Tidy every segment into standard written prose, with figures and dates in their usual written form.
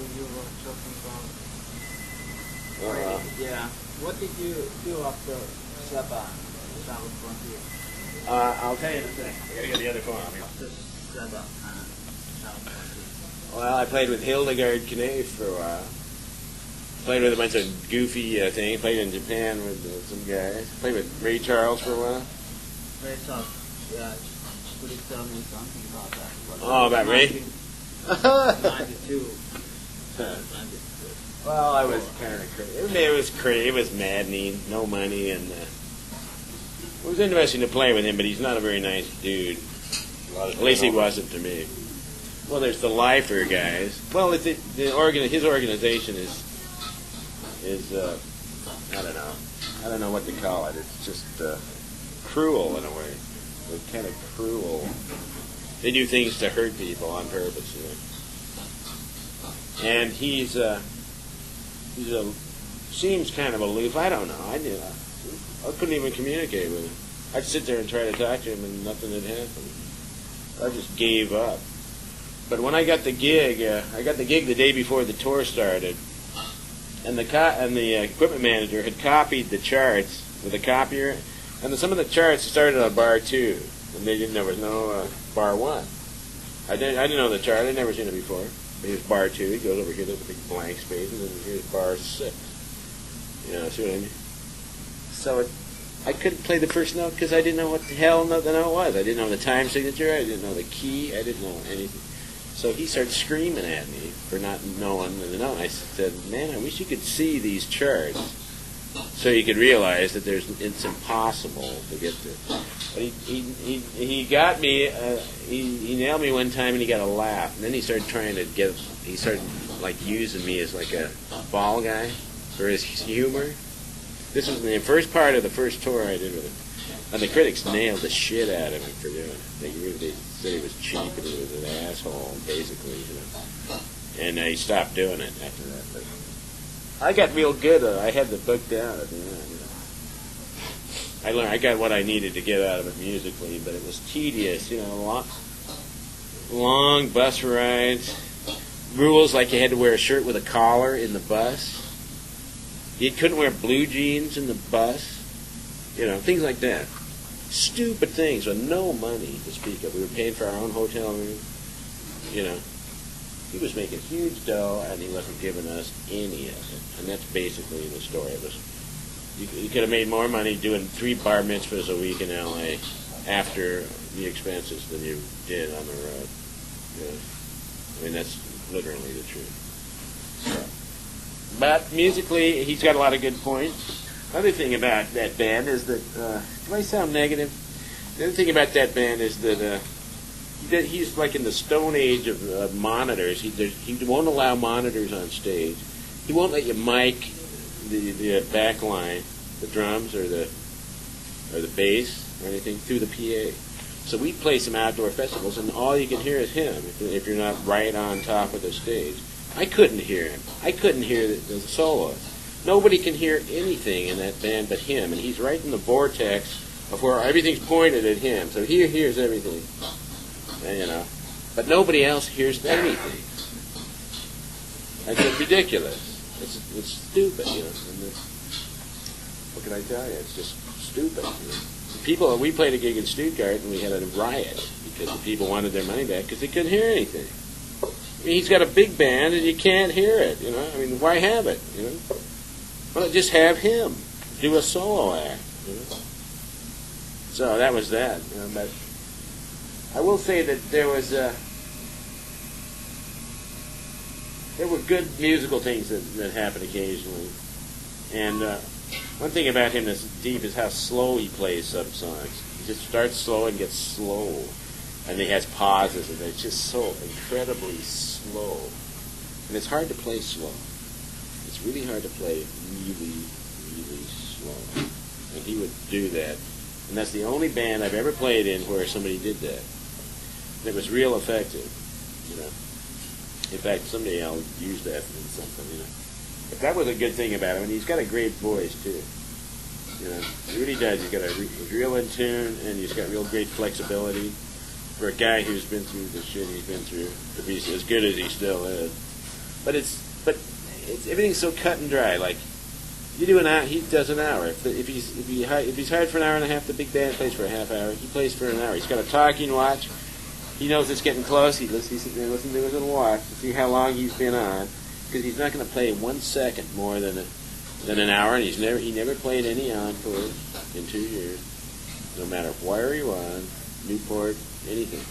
you were talking about. Yeah. What did you do after Zappa traveled from here? I'll tell you in a second. I gotta get the other phone on me. After Zappa traveled from here. Well, I played with Hildegard Knef for a while. Played with a bunch of goofy things. Played in Japan with some guys. Played with Ray Charles for a while. Ray Charles. Yeah. Could you tell me something about that? Oh, about Ray? 92. Well, I was kind of crazy. It was crazy. It was maddening. No money, and it was interesting to play with him. But he's not a very nice dude. At least he wasn't to me. Well, there's the Lifer guys. Well, his organization is I don't know what to call it. It's just cruel in a way. They're kind of cruel. They do things to hurt people on purpose, you know. And he's seems kind of aloof. I don't know. I couldn't even communicate with him. I'd sit there and try to talk to him, and nothing had happened. I just gave up. But when I got the gig, the day before the tour started, and the equipment manager had copied the charts with a copier, and some of the charts started on bar 2, and there was no bar 1. I didn't know the chart. I'd never seen it before. Here's bar 2. He goes over here. There's a big blank space, and then here's bar 6. You know, see what I mean? So I couldn't play the first note because I didn't know what the hell the note was. I didn't know the time signature. I didn't know the key. I didn't know anything. So he started screaming at me for not knowing the note. I said, "Man, I wish you could see these charts so you could realize that it's impossible to get to." But he got me. He nailed me one time, and he got a laugh. And then he started like using me as like a ball guy for his humor. This was the first part of the first tour I did with him. And the critics nailed the shit out of him for doing it. They said he was cheap and he was an asshole, basically, you know. And he stopped doing it after that. But I got real good. I had the book down at the end. You know. I got what I needed to get out of it musically, but it was tedious. You know, long bus rides. Rules like you had to wear a shirt with a collar in the bus. You couldn't wear blue jeans in the bus. You know, things like that. Stupid things with no money to speak of. We were paying for our own hotel room. You know, he was making huge dough, and he wasn't giving us any of it. And that's basically the story. It was you could have made more money doing 3 bar mitzvahs a week in L.A. after the expenses than you did on the road. You know? I mean, that's literally the truth. So. But musically, he's got a lot of good points. Other thing about that band is that, do I sound negative? The other thing about that band is that he's like in the stone age of monitors. He won't allow monitors on stage. He won't let you mic the back line, the drums or the bass or anything through the PA. So we play some outdoor festivals, and all you can hear is him if you're not right on top of the stage. I couldn't hear him. I couldn't hear the soloist. Nobody can hear anything in that band but him, and he's right in the vortex of where everything's pointed at him. So he hears everything, and, you know, but nobody else hears anything. That's ridiculous. It's stupid, you know. And what can I tell you? It's just stupid. You know? We played a gig in Stuttgart, and we had a riot because the people wanted their money back because they couldn't hear anything. I mean, he's got a big band, and you can't hear it. You know, I mean, why have it? You know. Why not just have him do a solo act? You know? So that was that. You know, but I will say that there were good musical things that happened occasionally. And one thing about him that's deep is how slow he plays some songs. He just starts slow and gets slow. And he has pauses, and it's just so incredibly slow. And it's hard to play slow. It's really hard to play really, really slow. And he would do that. And that's the only band I've ever played in where somebody did that. And it was real effective, you know. In fact, someday I'll use that in something, you know. But that was a good thing about him. And he's got a great voice, too. You know, he really does. He's real in tune, and he's got real great flexibility. For a guy who's been through the shit he's been through, to be as good as he still is. but everything's so cut and dry. Like you do an hour, he does an hour. If he's hired for an hour and a half, the big band plays for a half hour. He plays for an hour. He's got a talking watch. He knows it's getting close. He's sitting there listening to his little watch to see how long he's been on, because he's not going to play 1 second more than an hour. And he never played any encores in 2 years, no matter where he was, Newport, anything,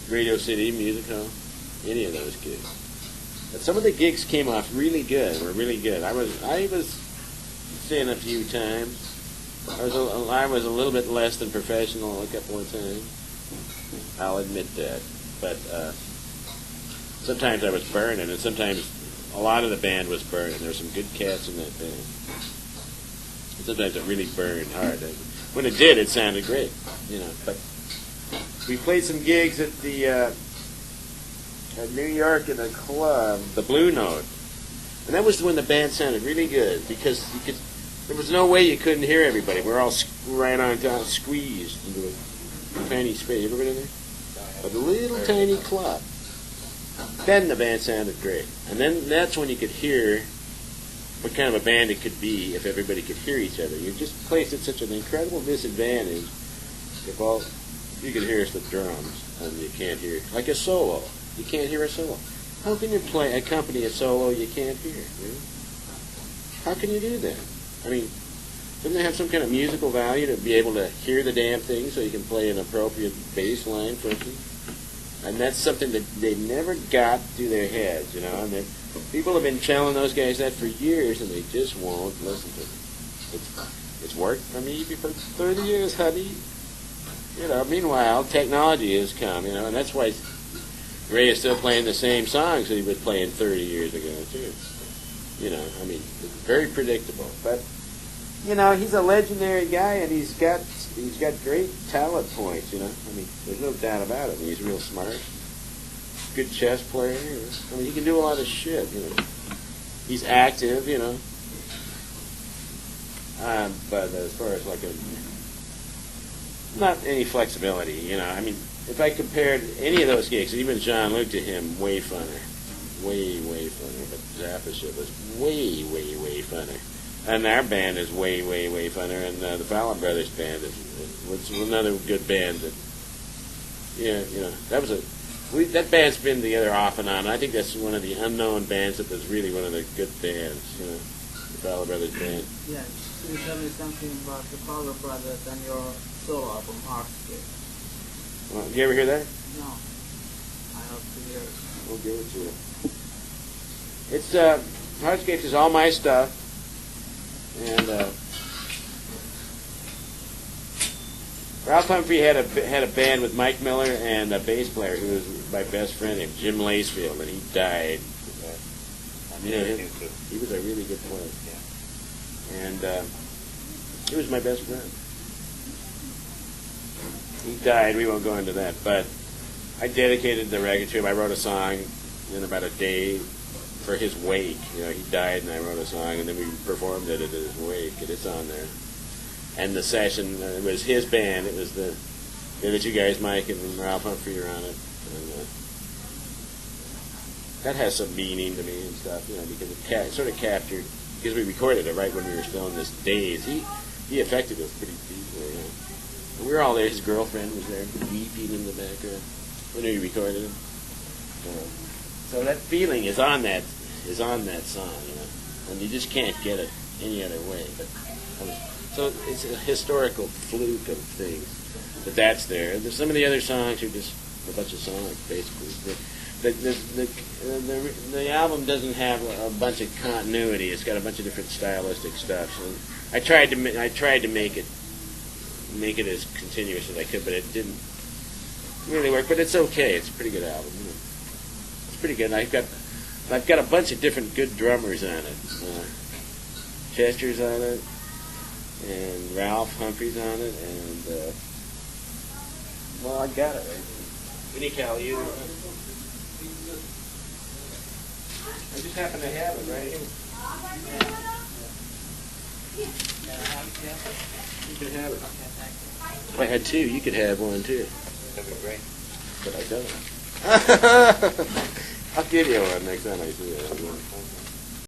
Radio City, Music Hall, any of those gigs. But some of the gigs came off really good. Were really good. I was saying a few times. I was a little bit less than professional a couple of times. I'll admit that. But sometimes I was burning, and sometimes a lot of the band was burning. There were some good cats in that band. And sometimes it really burned hard. When it did, it sounded great, you know. But we played some gigs at New York in a club, the Blue Note, and that was when the band sounded really good, because there was no way you couldn't hear everybody. We're all right on top, squeezed into a tiny space. You ever been in there? A little tiny club. Then the band sounded great, and then that's when you could hear what kind of a band it could be if everybody could hear each other. You just placed at such an incredible disadvantage if all you could hear is the drums, and you can't hear like a solo. You can't hear a solo. How can you accompany a solo you can't hear? You know? How can you do that? I mean, doesn't it have some kind of musical value to be able to hear the damn thing so you can play an appropriate bass line, for instance? And that's something that they never got through their heads, you know. And people have been telling those guys that for years, and they just won't listen to it. It's worked for me for 30 years, honey. You know, meanwhile, technology has come, you know, and that's why Ray is still playing the same songs that he was playing 30 years ago, too. You know, I mean, it's very predictable. But, you know, he's a legendary guy, and he's got great talent points, you know. I mean, there's no doubt about it. I mean, he's real smart. Good chess player, you know. I mean, he can do a lot of shit, you know. He's active, you know. But as far as like not any flexibility, you know. I mean, if I compared any of those gigs, even Jean-Luc to him, way funner. Way, way funner. But Zappa shit was way, way, way funner. And our band is way, way, way funner. And the Fowler Brothers band was another good band that, yeah, you know, that band's been together off and on. I think that's one of the unknown bands that was really one of the good bands, you know, the Fowler Brothers band. Yeah, can you tell me something about the Fowler Brothers and your solo album, Heartscape? Well, you ever hear that? No. I hope to hear it. We'll give it to you. It's, Heartscape is all my stuff. And Ralph Humphrey had a band with Mike Miller and a bass player who was my best friend named Jim Lacefield, and he died. You know, he was a really good player. Yeah. And he was my best friend. He died. We won't go into that, but I dedicated the record to him. I wrote a song in about a day for his wake. You know, he died, and I wrote a song, and then we performed it at his wake, and it's on there. And the session, it was his band. It was the other two guys, Mike and Ralph Humphrey, are on it. And that has some meaning to me and stuff, you know, because it sort of captured, because we recorded it right when we were still in this daze. He affected us pretty deeply, you know. And we were all there. His girlfriend was there, weeping in the background when we recorded it. So that feeling is on that song, you know, and you just can't get it any other way. But so it's a historical fluke of things that's there. There's some of the other songs are just a bunch of songs, basically. The album doesn't have a bunch of continuity. It's got a bunch of different stylistic stuff. So I tried to make it as continuous as I could, but it didn't really work. But it's okay. It's a pretty good album. You know. It's pretty good. I've got a bunch of different good drummers on it. Chester's on it, and Ralph Humphrey's on it, and well, I got it right. Vinnie Caliu. I just happen to have it right here. You can have it. If I had two, you could have one too. That'd be great. But I don't. I'll give you one next time I see you.